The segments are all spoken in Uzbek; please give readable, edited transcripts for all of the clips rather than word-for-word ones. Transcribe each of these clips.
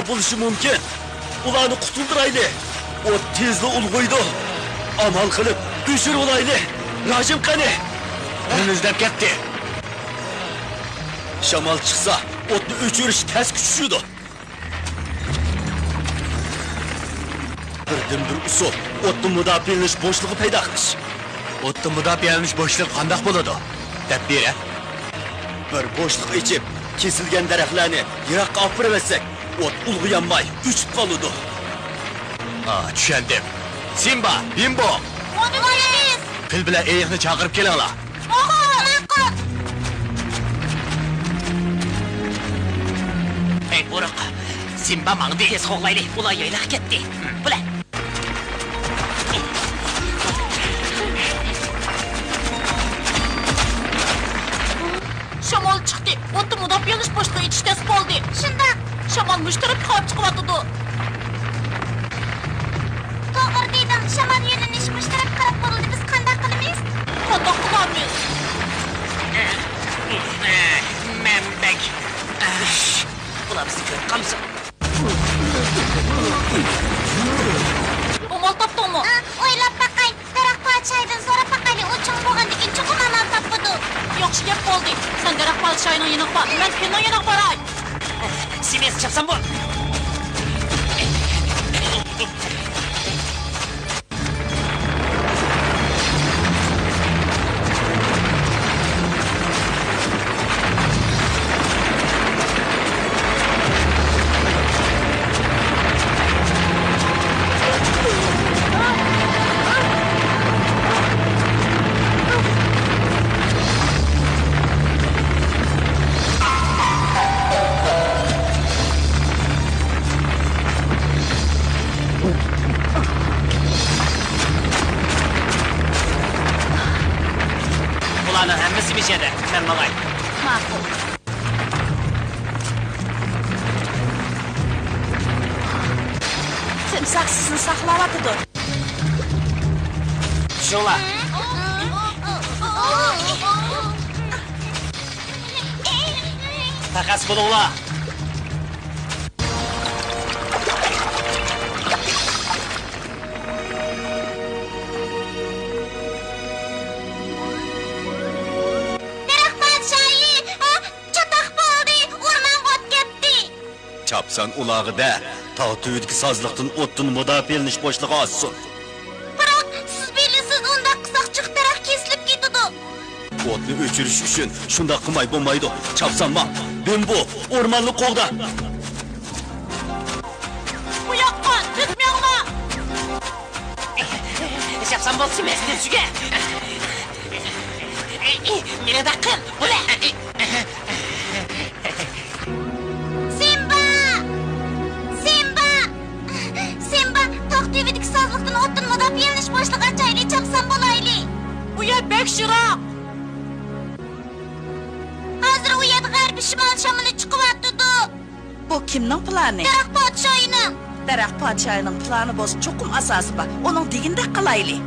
Bo'lishi mumkin. Ularni qutuldirayli. O tezli ulg'oydi. Amal qilib düşür olayli. Rajim qani? Önünüzden ketdi. Shamol chiqsa, o'tni o'chirish tez kuchishudi. Birdan-bir usul, o'tni mudofialanish bo'shlig'i paydo qilish. O'tni mudofialanish bo'shlig'i qanday bo'ladi? Deb bera. Bir bo'shliq ichib, kesilgan daraxtlarni yiroqqa olib borsak, ot ulg'ayanmay uchib qoladi. Tushundim. Simba, Bimbo. O'rnimaymiz. Fil bilan eyiqni chaqirib kelinglar. Ma'qul. Ey bo'riq. Simba mangdi tez qo'g'layli. Ular yaylaq ketdi. Bular. Shamol chiqdi. O'tni mudofialanish boshlig'i ichishda bo'ldi. Shundoq. Shamol mushtarib qolib chiqyapti. To'g'ri dedim. Shamol yo'linish mushtarib qarab bo'ldi. Biz qanday qilamiz? Qanday qilamiz? Membek. Ular bizni ko'rib qolsa. Amal topdingmi? O'ylab baqay. Daraxt parchaydan so'rab baqayli. O'chim bo'lgandan keyin chuqur amal topdi. Yaxshi gap bo'ldi. Sen daraxt parchayning yiniq bor. Men filning yiniq boray. Simes chapsam bu. tushadi. Men mang'ay. Ma'qul. Timsoh sizni saqlayapti. Shunlar. Takas bo'linglar. Çapsan ulağıda, tağ tüydeki sazlıqtın ottun müdafieliniş boşluğu azsın. Biroq siz bilasiz, unda qisaqchiq daraxt kesilib ketadi. Otni öçürüş üçün şunda qımay bo'lmaydi. Çapsanma, ben bu ormanlı qoğda. Bu yoqqa ketmanglar. Yapsam bo'lsin men sizga. Meni daqil. Ula. Bekşiroq. Hozir u yerda g'arbiy shimol shamoli chiqyapti. Bu kimning plani? Daraxt podshoyining. Daraxt podshoyining plani bo'lsa, cho'qim asosi bor. Uning deganda qilaylik.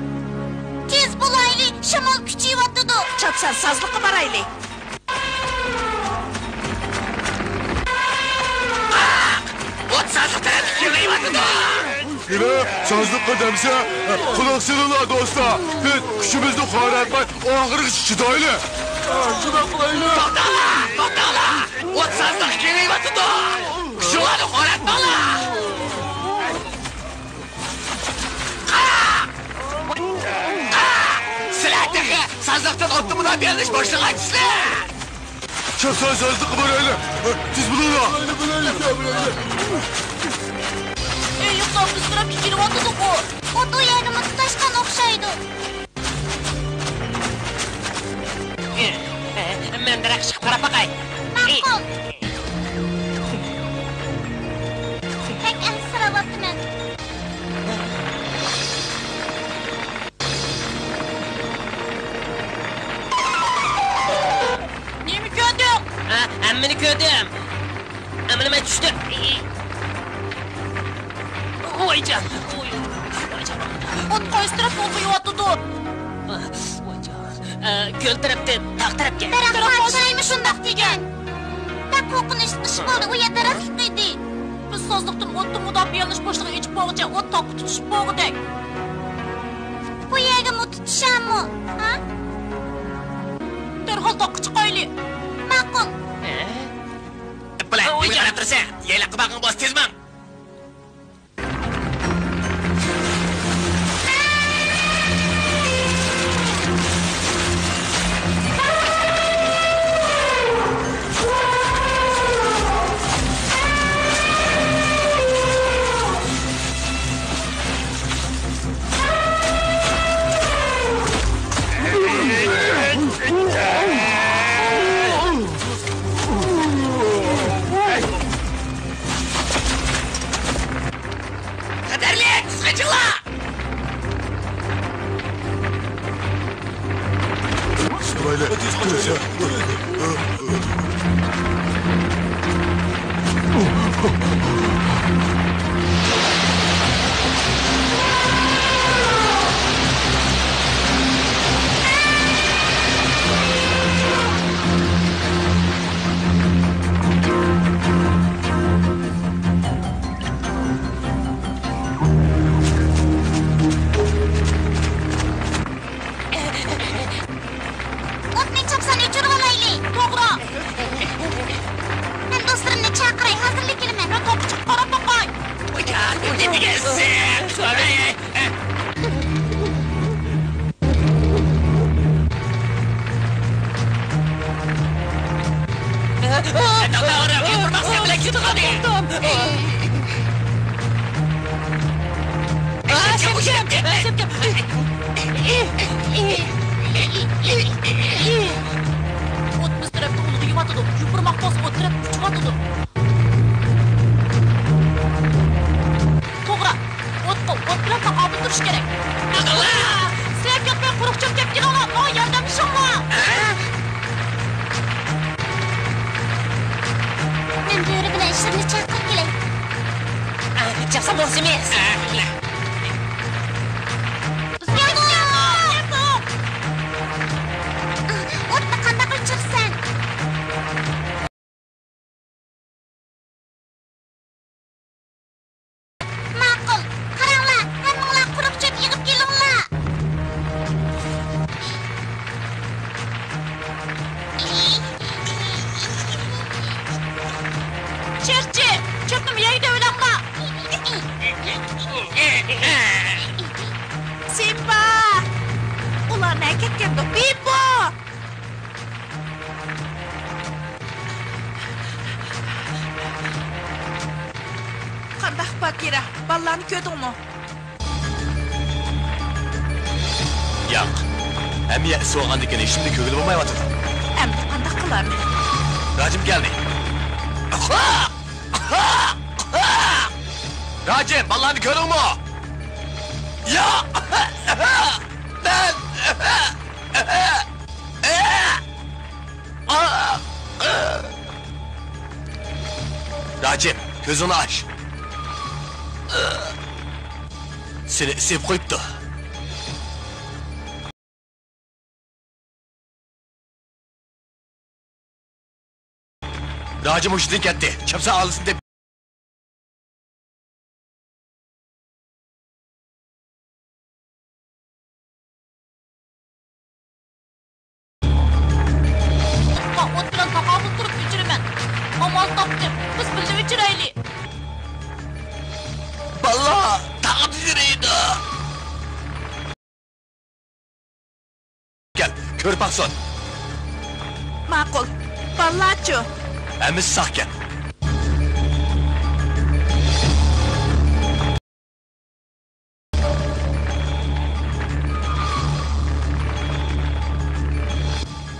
Tez bo'laylik, shamol kuchayyapti. Chapsan sazliqqa boraylik. Ot sazliqdan kelyapti. Yine sazlıkla demse, kulakçılılar dostlar. Biz kuşumuzu xaratmay, ağır çıdaylı. Şuna kolaylı. To'xtanglar! Ot sazliq kelyapti. Shularni qo'ratmanglar. Sizlarga sazliqdan otni mudofialanish boshlaysizlar. Çapsan sazlık baraylı. Siz bulunlar. Yo'qsa biz turib kelyapti bu. Ot u yerni tutashgan o'xshaydi. Men daraxt chiqib qarab boqay. Ma'qul. Tek ansirabapman. Nima ko'rding? Hammani ko'rdim. Amma nima tushdi? Voycan. Ot qaysi tarafga o'qiyapti? Ko'l tarafdan tog' tarafga. Daraxt podshoyimi shundoq degan. Tak qo'rqinch ish bo'ldi, u yerda daraxt edi. Biz sozliqdan otni mudofialanish boshlig'i ichib bo'lguncha ot toqib tutishib bo'lg'udak. Bu yerga mu tutishammi? Ha? Darhol toqqa chiqaylik. Ma'qul. Bilan, nima qarab tursa, yayla qibaqing bos tezman. Çapsa boz emas. O'tni qanday qilib chiqsan? Ma'qul, qaranglar, hammanglar quruq cho'p yig'ib kelinglar. Chirchi, cho'pni yeydi o'ylanglar. Simba! Ular ne ketganda? Bimbo! Qandaq Bakira, ballarni ko'rdingmi? Yo'q. Hamiya so'g'andikin ishimni ko'ngil bo'lmayotdi. Endi qandaq qilarni? Rajim geldi. Racim, ballarni ko'rding mi? Ya! Ben! Racim, gözünü aç. Seni sevip koyuptu. Racim hoşuna gitti. Çapsa ağlısın de. Ot bilan taqobil turib o'chiraman. Amal topdim. Biz birga o'chiraylik. Vallahi takip yüreğiydi. Gel, kör baksın. Ma'qul. Ballarchi. Emiz sağ gel.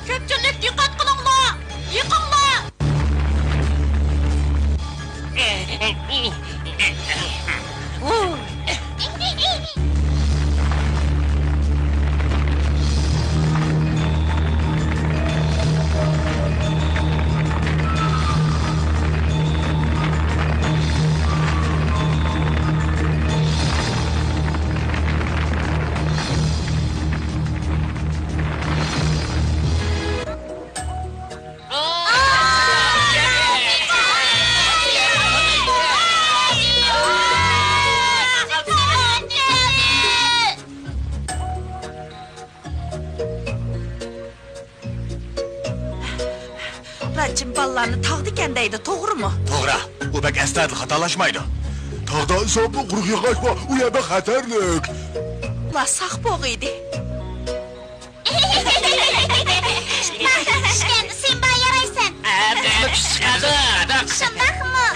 Ko'pchilik diqqat qilinglar. Yiqinglar. Racim ballarni tağdı kendeydi, doğru mu? Doğru, bu pek estağfurullah hatalaşmaydı. Tağda hesabı kuruq yakaşma, u yerda xatarlik. Ular sağ bo'g'iydi. Pishgan, sen bana yaraysan. Çıkadı. Shundaqmi?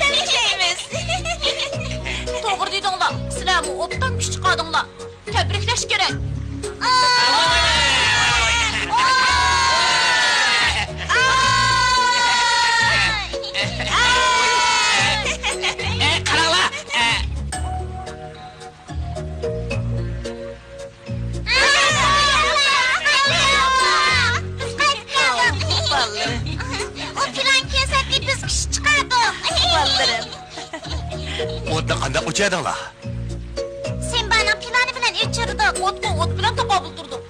Tabriklaymiz. To'g'ri dedinglar. Sizlar bu o'tdan kuch chiqardinglar. Tabriklash kerak. Qaranglar. Ballarım. O plan kesatli biz kishi chiqadi. Ballarım. O'tni qanday o'chadinglar? Sen bana planı bilan o'chirdik. Ot bilan taqobil turdik.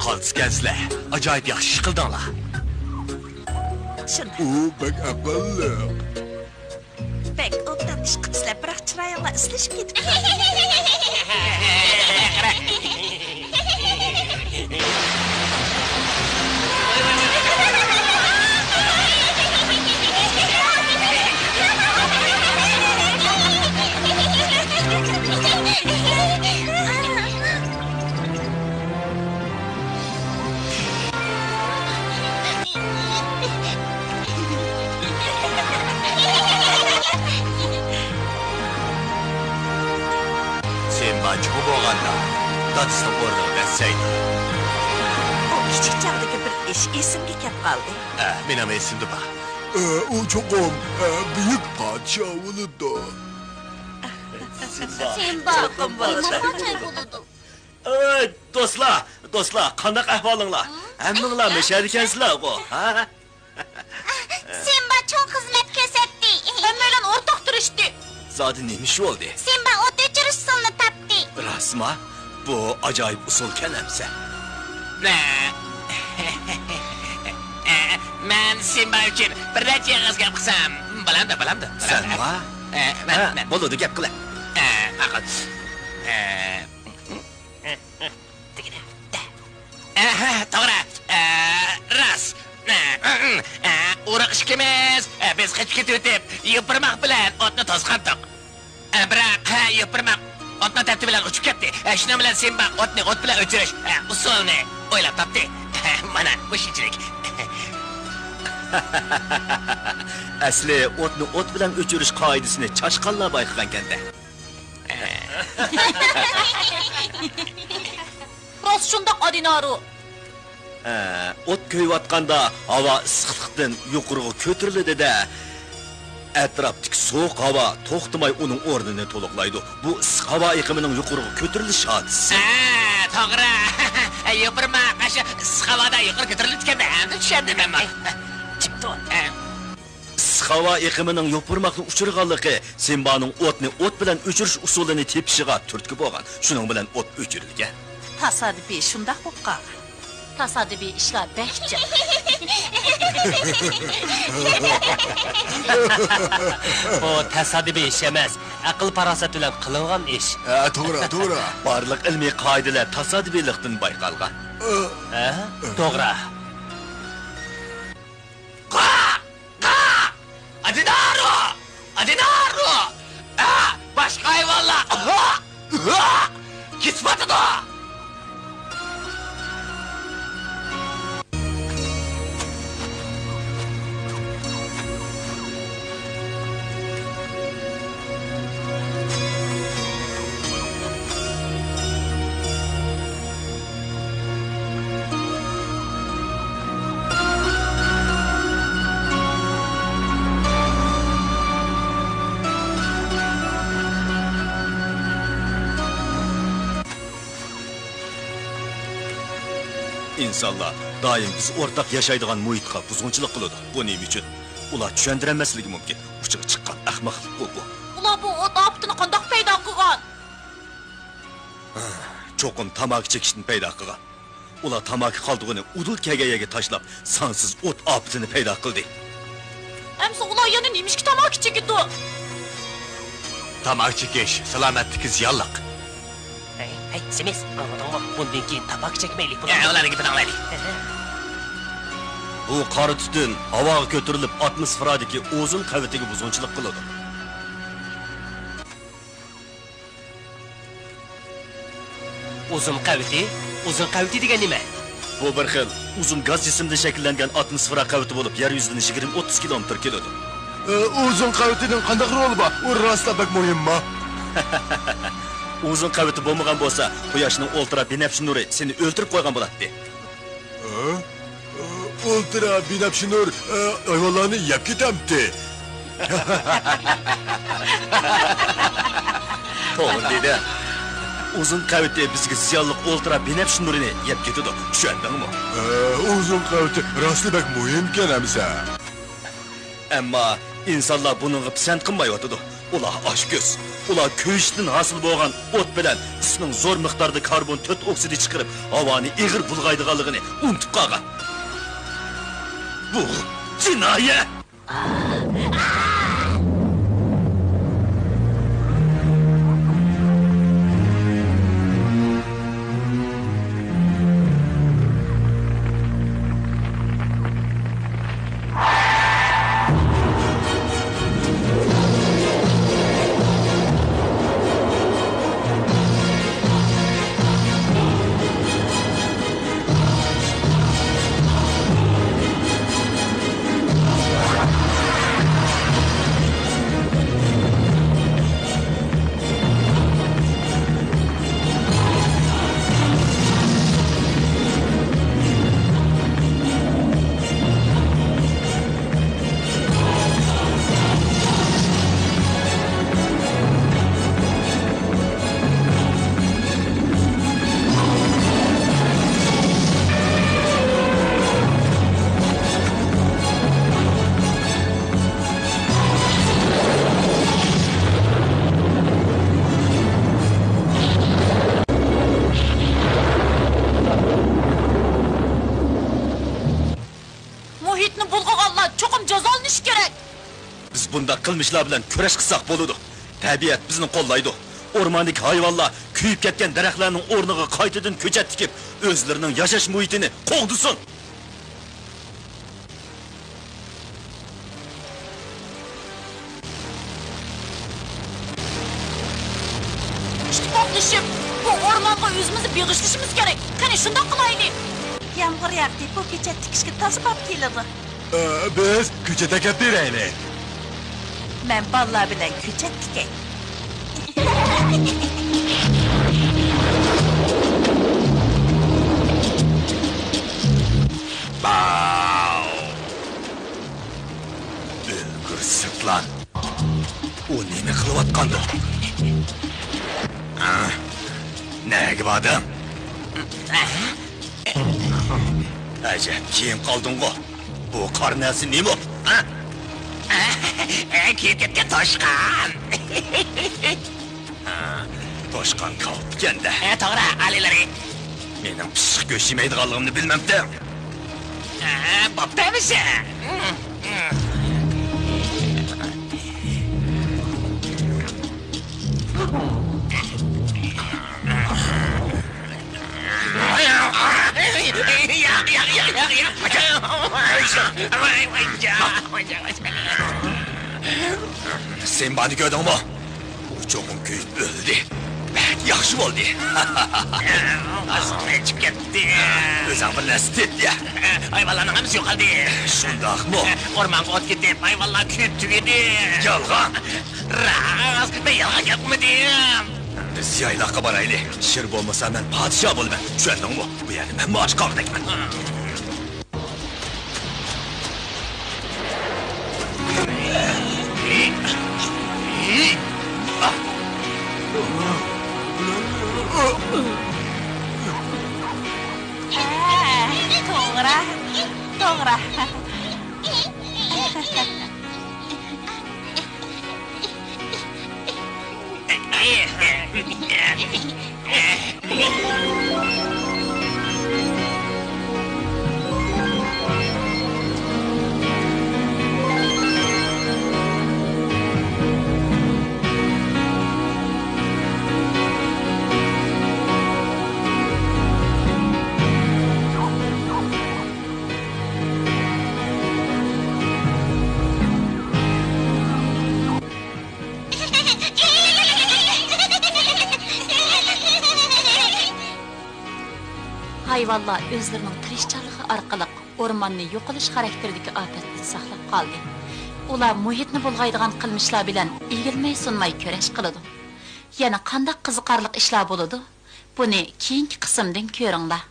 Qaltisgansizlar, ajoyib yaxshi ish qildinglar. Shunda. U pek aqlli. Bek o'tdan ish qilsizlar, biroq chiroyinglar islashib ketibdi. Sen bana çok bo'lganda, dadisini o'rniga detsaydi. O kichik chog'dagi bir ish esimga kelib qoldi. Menam esimda bor. U çokum büyük padişahlıdı. Sen bak. Nima bo'ladi? Do'stlar, qanday ahvolinglar? Hammanglar mashhur ekansizlar-ku, ha? Sen bana çok hizmet ko'rsatding. Hamma bilan o'rtoq turish zadi neymiş oldu? Simba ot o'chirish usulini topdi. Rasma, bu acayip usul kelemse. Men Simba uchun bir necha yig'iz gap qilsam, bilamdi. Sen va? Men. Bo'ladi gap qila. Ma'qul. To'g'ri. Ras. Uruq ishkimiz. Biz hech ketib o'tib, yupirmoq bilan otni to'sqandik. Biroq, yupirmoq otni tartib bilan uchib ketdi. Shuning bilan Simba otni ot bilan o'chirish usulni o'ylab topdi. Mana bu shunchalik. Asli otni ot bilan o'chirish qoidasini chashqanlar bayqagan kanda. Rost shundoq Adinaru. Ot ko'yayotganda havo issiqlikdan yuqoriga ko'tariladi-da, atrofdagi sovuq havo to'xtamay uning o'rnini to'liqlaydi. Bu issiq havo iqimining yuqoriga ko'tarilish hodisasi. To'g'ri. Yupirmoq shu issiq havoda yuqori ko'tarilgan-da, endi tushundim men. Chipton. Issiq havo iqimining yopirmoqni uchirganligi Simbaning otni ot bilan o'chirish usulini tepishiga turtki bo'lgan. Shuning bilan ot o'chirilgan. Tasodifiy shundoq bo'lib qolgan. Tasodifiy ishlar baxtchi. Bu tasodifiy ish emas, aql farosat bilan qilingan ish. To'g'ri. Barliq ilmiy qoidalar tasodifiylikdan bayqalgan. To'g'ri. Adinaru! Başka hayvanlar! Kismatı da! İnsanlar daim biz o'rtaq yashaydigan muhitga buzg'unchilik qiladi. Bu nima uchun? Ular tushuntiramasligi mumkin. Uchiga chiqqan ahmoqlik bu. Ular bu ot optini qandoq paydo qilgan? Cho'qim tamaki chekishdan paydo qilgan. Ular tamaki qoldig'ini udul kagayaga tashlab, sansiz ot optini paydo qildi. Amsa ular yana nemishki tamaki chekidi? Tamaki chekish salomatlikka ziyonliq. Hey, Semiz, anladın mı? Bundan keyin tabak çekmeylik. Ularni gapini anglaylik. Bu qora tutun havoga ko'tarilib atmosferadagi o'zin qavitiga buzg'unchilik qiladi. Uzun qaviti degan nima? Bu bir xil uzun gaz jismida shakllangan atmosfera qaviti bo'lib, yer yuzidan 20-30 kilometr keladi. Uzun qavitining qanday roli bor? U rostla bak muhimmi? Uzun qaviti bo'lmagan bo'lsa, quyoshning ultra binafsha nuri seni o'ltirib qo'ygan bo'ladi. Ultra binafsha nur hayvonlarni yeb ketamdi. To'g'ri dedi. Uzun qaviti bizga ziyonli ultra binafsha nurini yeb ketadi. Tushundingmi? Uzun qaviti rostla bak muhimkan amsa. Ammo insonlar buningga pisand qilmayotidi. Ular oshko'z. Ular ko'yishdan hosil bo'lgan o't bilan isning zo'r miqdorda karbon 4 oksidi chiqarib, havoni ig'ir bulg'aydiganligini unutib qolgan. Bu jinoyat. Şunda qilmishlar bilan kurash qilsak bo'ladi. Tabiat bizni qo'llaydi. O'rmondagi hayvonlar kuyib ketgan daraxtlarning o'rniga qaytadan ko'chat tikib, o'zlarining yashash muhitini qo'g'disin. İttifaqlashib, bu o'rmonga o'zimizni beg'ishlashimiz kerak. Qani shunday qilaylik. Yağmur yağdı, bu ko'chat tikishga tasbab keladi. Biz ko'chat akab beraylik. Men ballar bilan ko'chat tikay. O'lgur sirtlan. U nima qilayotgandi? Nega bodim? Ajab, keyin qolding-ku. Bu qarnasi nima? Kiyib ketgan toshqan. Toshqon qolibganda. To'g'ri, alilari. Mening pishiq go'sht yemaydiganligimni bilmabdi. Bo'ptimiz. Sen beni gördün mü? Uçağım köyüp öldü. Yaxşı oldu. Asıl çıkıp gitti. Özün bir nasıl etti ya? Hayvanların hepsi yok oldu. Şundak mı? Ormanga ot gidip hayvanlar kuyup tügedi. Yalgan. Rast, ben yalgan yapmadım. Biz yaylaqqa baraylı. Şir olmasa ben padişah bolman. Şöndün mü? Bu yani ben maaş kaldıkman. To'g'ri. Hayvanlar özlərinin tirishchanligi orqali o'rmonni yo'qolish xarakteridagi ofatdan saqlab qoldi. Ular muhitni bulg'aydigan qilmishlar bilan egilmay sunmay kurash qiladi. Yana qanday qiziqarli ishlar bo'ladi? Buni keyingi qismdan ko'ringlar.